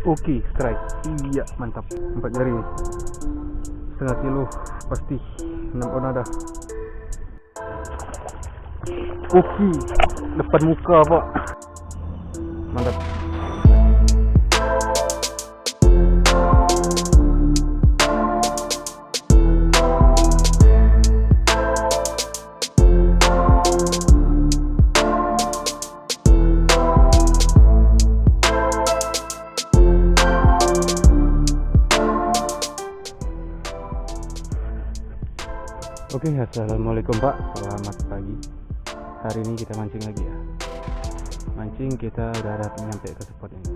Oke, strike. Iya, mantap. 4 jari. Setengah kilo pasti. 6 on ada. Oke, depan muka pak. Mantap. Oke, assalamualaikum pak, selamat pagi. Hari ini kita mancing lagi ya. Mancing kita udah nyampe ke spot ini.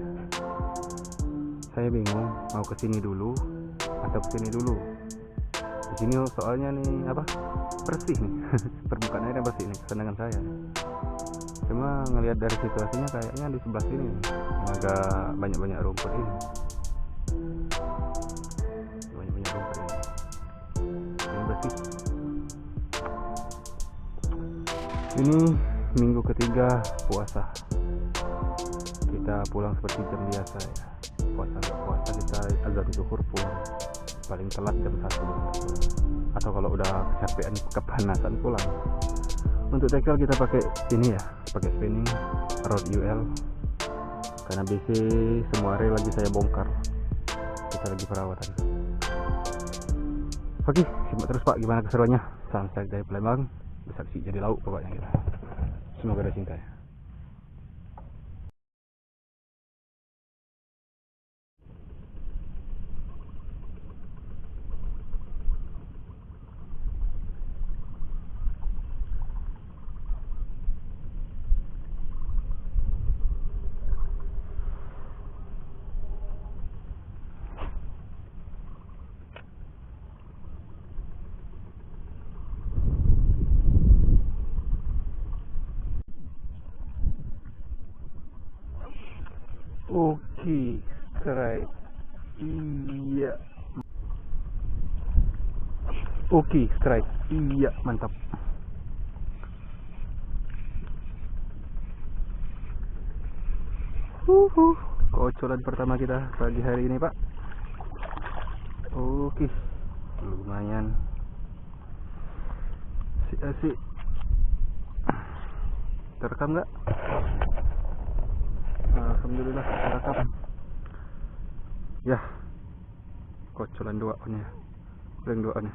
Saya bingung mau kesini dulu atau kesini dulu. Di sini soalnya nih apa? Bersih nih. Permukaan airnya bersih nih, kesenangan saya. Cuma ngelihat dari situasinya kayaknya di sebelah sini nih, agak banyak rumput ini. Banyak rumput ini. Ini bersih. Ini minggu ketiga puasa. Kita pulang seperti jam biasa ya. Puasa kita azan zuhur pulang. Paling telat jam 1. Atau kalau udah kecapean kepanasan pulang. Untuk tackle kita pakai ini ya, pakai spinning rod UL. Karena BC semua reel lagi saya bongkar. Kita lagi perawatan. Oke, simak terus pak gimana keseruannya. Sunset dari Palembang. Bersaksi jadi lauk pokoknya kita. Semoga ada cinta ya. Oke, strike. Iya. Oke, strike. Iya, mantap. Kocolan pertama kita pagi hari ini, Pak. Oke. Lumayan. Asik. Terekam nggak? Alhamdulillah terekam. Ya. Kocolan 2 onnya. Ring 2 onnya.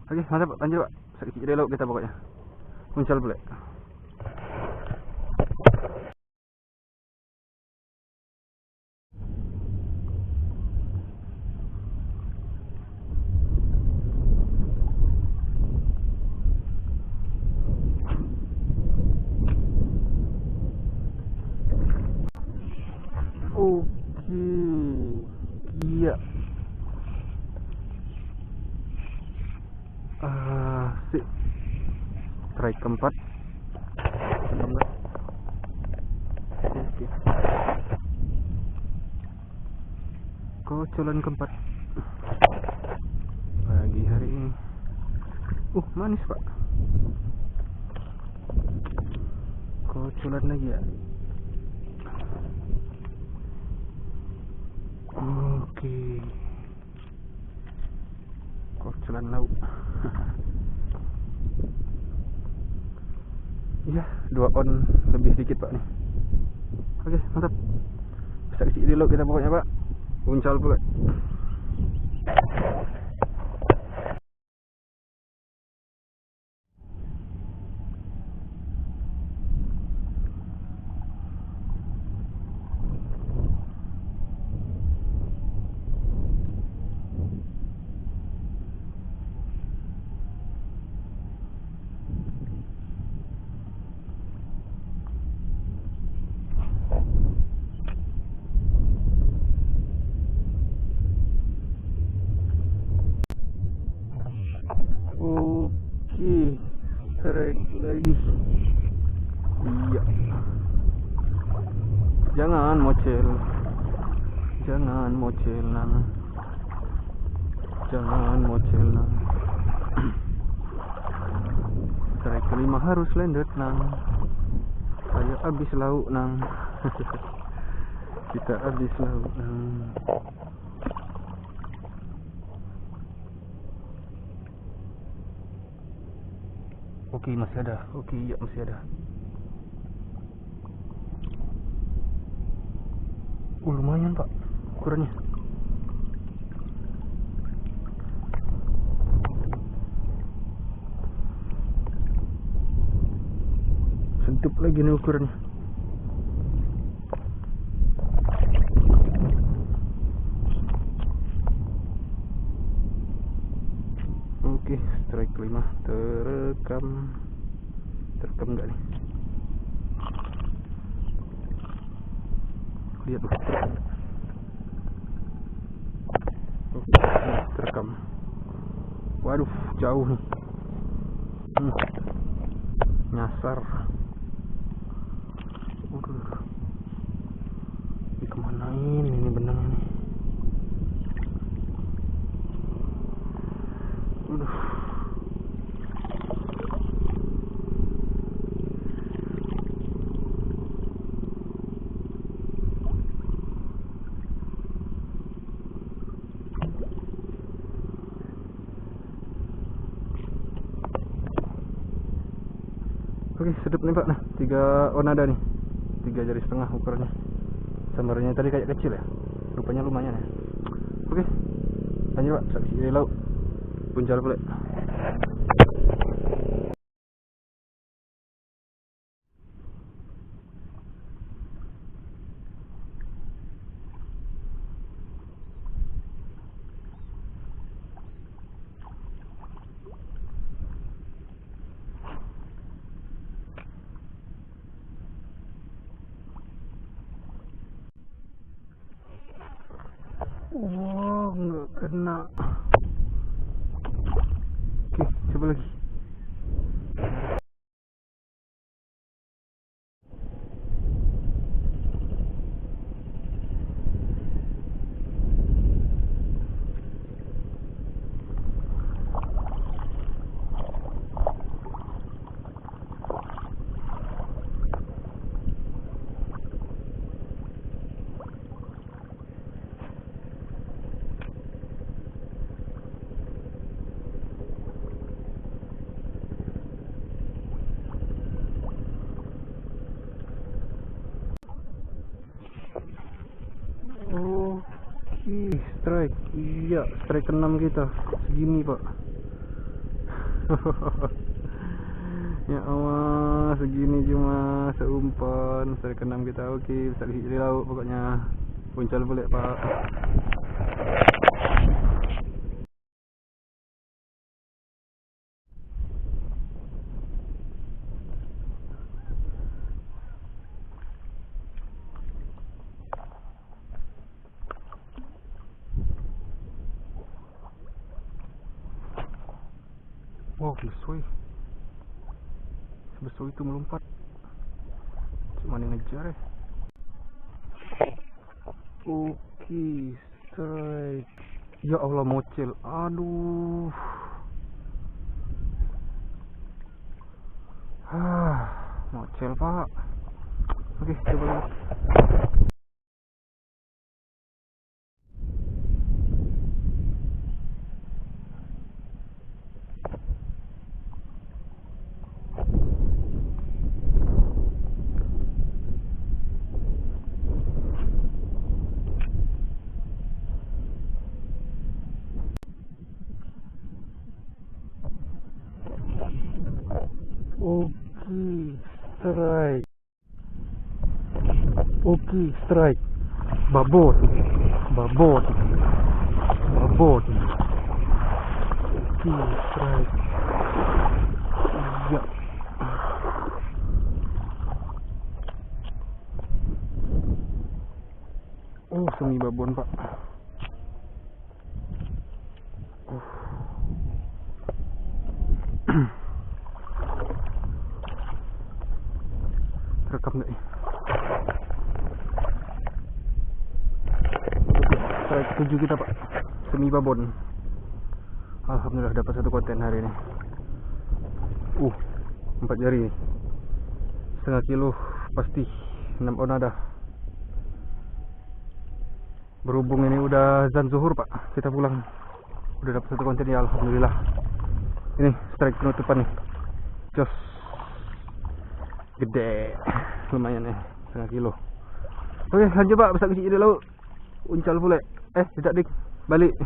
Oke, mantap, lanjut pak. Sakit jadi lauk kita pokoknya. Muncul boleh. Oke, iya. Sip. Strike keempat. Oke. Kocolan keempat pagi hari ini. Manis pak. Kocolan lagi ya. Oke. Kocolan lauk. Iya, 2 on lebih sedikit pak nih. Oke, mantap. Bisa isi dulu kita pokoknya pak. Uncal pula. Oke, strike lagi. Iya. Jangan mocel nang. Strike kelima harus landed nang. Saya habis lauk nang. Kita habis laut. Oke, masih ada. Oke, ya masih ada. Lumayan Pak ukurannya. Sedap lagi nih ukurannya. Oke, strike 5 terekam. Terekam enggak nih? Lihat tuh. Oke, terekam. Waduh, jauh nih. Nyasar. Waduh. Ini kemanain ini benang ini? Waduh. Oke, sedap nih Pak. Nah, 3 onada nih. 3 jari setengah ukurannya. Sambarnya tadi kayak kecil ya. Rupanya lumayan ya. Oke. Lanjut Pak, saksi dari laut. Puncal pula. Wah, nggak kena. Oke, coba lagi. Strike. Iya, strike ke-6 kita. Segini Pak. Ya Allah, segini cuma seumpan. Strike ke-6 kita. Oke, bisa di laut pokoknya. Puncal boleh Pak. Wow, besoi. Sebesar itu melompat. Cuma yang ngejar ya. Oke, strike. Ya Allah, mocel. Aduh. Mocel Pak. Oke, coba lagi. Strike. Oke, strike. Babot. Babot. Babot. Oke, strike. Ya. Oh, semi babon Pak. Rekam nggak nih? Strike 7 kita Pak. Semi babon. Alhamdulillah dapat satu konten hari ini. 4 jari nih. Setengah kilo pasti. 6 onada. Berhubung ini udah azan zuhur Pak, kita pulang. Udah dapat satu konten ya, alhamdulillah. Ini strike penutupan nih, jos gede, lumayan nih, 1,5 kilo. Oke lanjut Pak, besar kecil dulu. Uncal pula. Tidak dik, balik.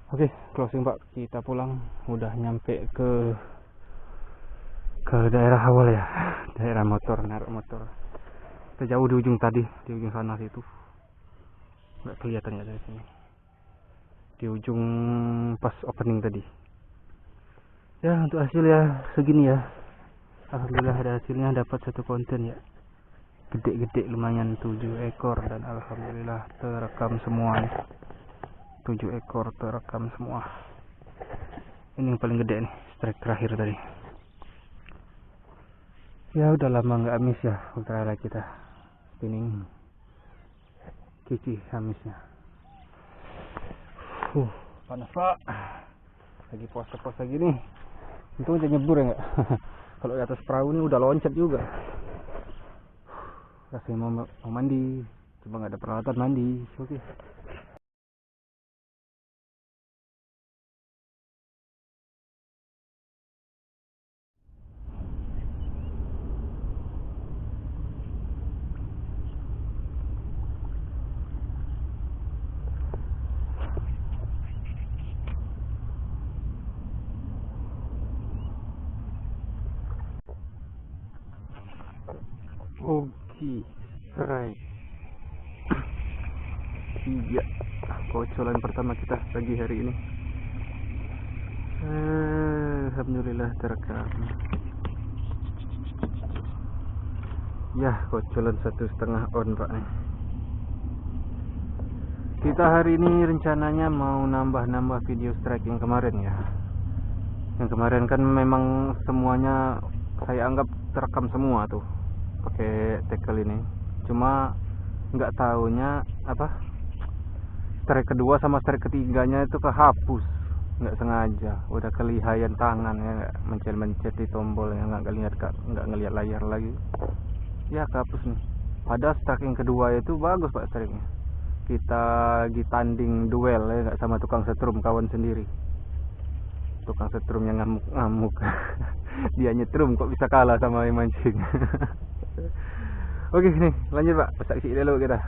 Oke, closing Pak, kita pulang. Udah nyampe ke daerah awal ya, daerah motor, naruh motor. Kita jauh di ujung tadi, di ujung sana situ. Nggak kelihatan ya dari sini. Di ujung pas opening tadi. Ya untuk hasil ya segini ya. Alhamdulillah ada hasilnya, dapat satu konten ya. Gede-gede lumayan 7 ekor dan alhamdulillah terekam semua nih. 7 ekor terekam semua. Ini yang paling gede nih, strike terakhir tadi. Ya udah lama nggak amis ya ultralight kita. Spinning kicih amisnya. Panas Pak. Lagi puasa-puasa gini. Untung aja nyebur ya nggak. Kalau di atas perahu ini udah loncat juga. Rasanya mau mandi, cuma nggak ada peralatan mandi. Oke. Oke, right. Iya, kocolan pertama kita pagi hari ini. Alhamdulillah terekam. Ya, kocolan 1,5 on Pak nih. Kita hari ini rencananya mau nambah video strike yang kemarin ya. Yang kemarin kan memang semuanya saya anggap terekam semua tuh pakai tackle ini. Cuma nggak tahunya apa, strike kedua sama strike ketiganya itu kehapus, nggak sengaja. Udah kelihayan tangan ya, mencet di tombol ya, nggak ngelihat layar lagi. Ya kehapus nih. Padahal strike yang kedua itu bagus Pak strike-nya. Kita lagi tanding duel ya, nggak sama tukang setrum kawan sendiri. Tukang setrum yang ngamuk-ngamuk. Dia nyetrum kok bisa kalah sama yang mancing. Oke nih lanjut Pak, saksi dulu kita.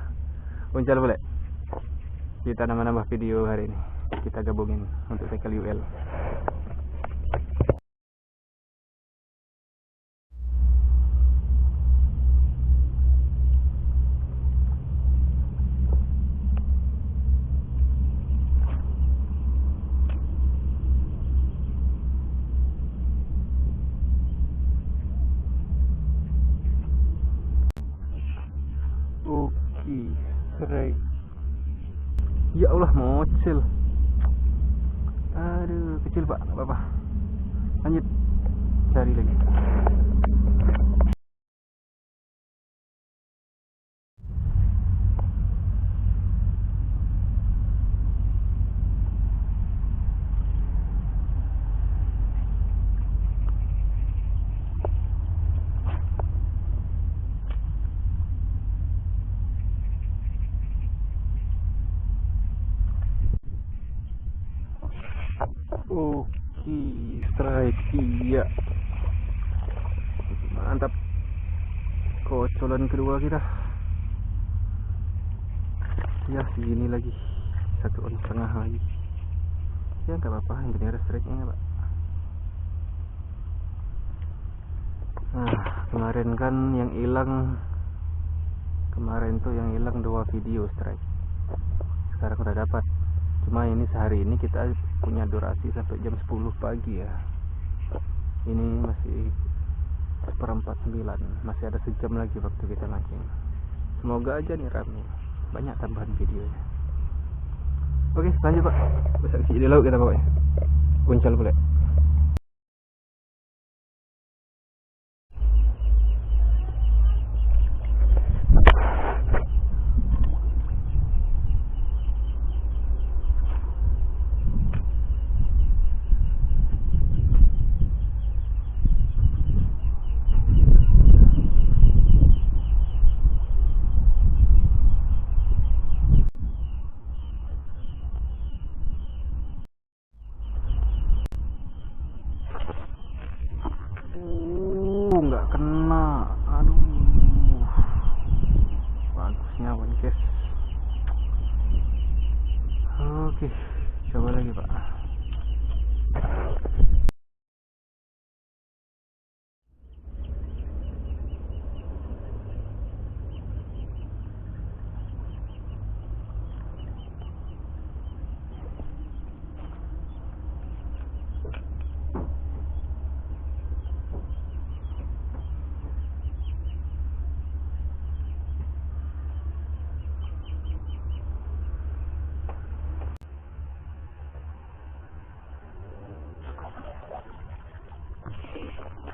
Uncal boleh. Kita nambah video hari ini. Kita gabungin untuk tackle UL. Oke, strike. Ya Allah, mocil. Aduh, kecil Pak, nggak apa-apa. Lanjut, cari lagi. Oke, strike. Iya, mantap. Kocolan kedua kita. Ya segini lagi, 1,5 on lagi. Ya nggak apa-apa, yang penting ada strike-nya Pak. Nah kemarin kan yang hilang, kemarin tuh yang hilang 2 video strike. Sekarang udah dapat. Cuma ini sehari ini kita punya durasi sampai jam 10 pagi ya. Ini masih 8:49, masih ada sejam lagi waktu kita mancing. Semoga aja nih rame, banyak tambahan videonya. Oke lanjut Pak, besar di laut kita pokoknya. Uncal boleh.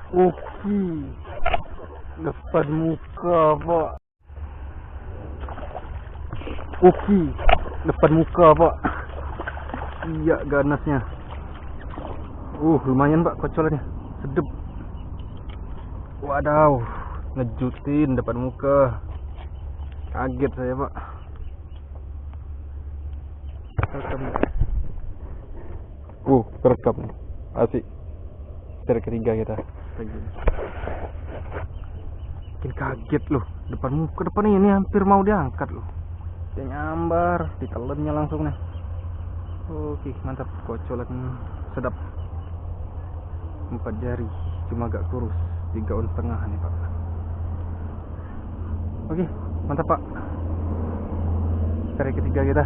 Oke, depan muka pak. Oke, depan muka pak. Iya ganasnya. Lumayan pak kocolannya, sedep. Wadaw, ngejutin depan muka. Kaget saya pak. Terekam nih. Asik. Seri ketiga kita. Bikin kaget loh. Depan ini hampir mau diangkat loh. Dia nyambar, ditelennya langsung nih. Oke, mantap. Kocolan sedap. 4 jari, cuma agak kurus. 3 on setengah nih pak. Oke, mantap pak. Seri ketiga kita.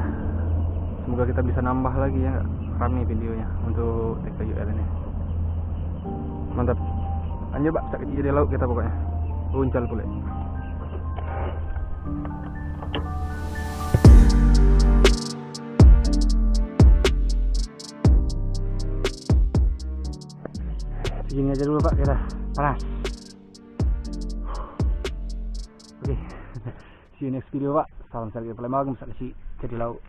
Semoga kita bisa nambah lagi ya, rame videonya untuk TKUL ini. Mantap. Lanjut pak, sakit jadi laut kita pokoknya. Uncal pula. Segini aja dulu pak, kita panas. Oke. See you next video pak. Salam dari Palembang, bisa kasih jadi laut.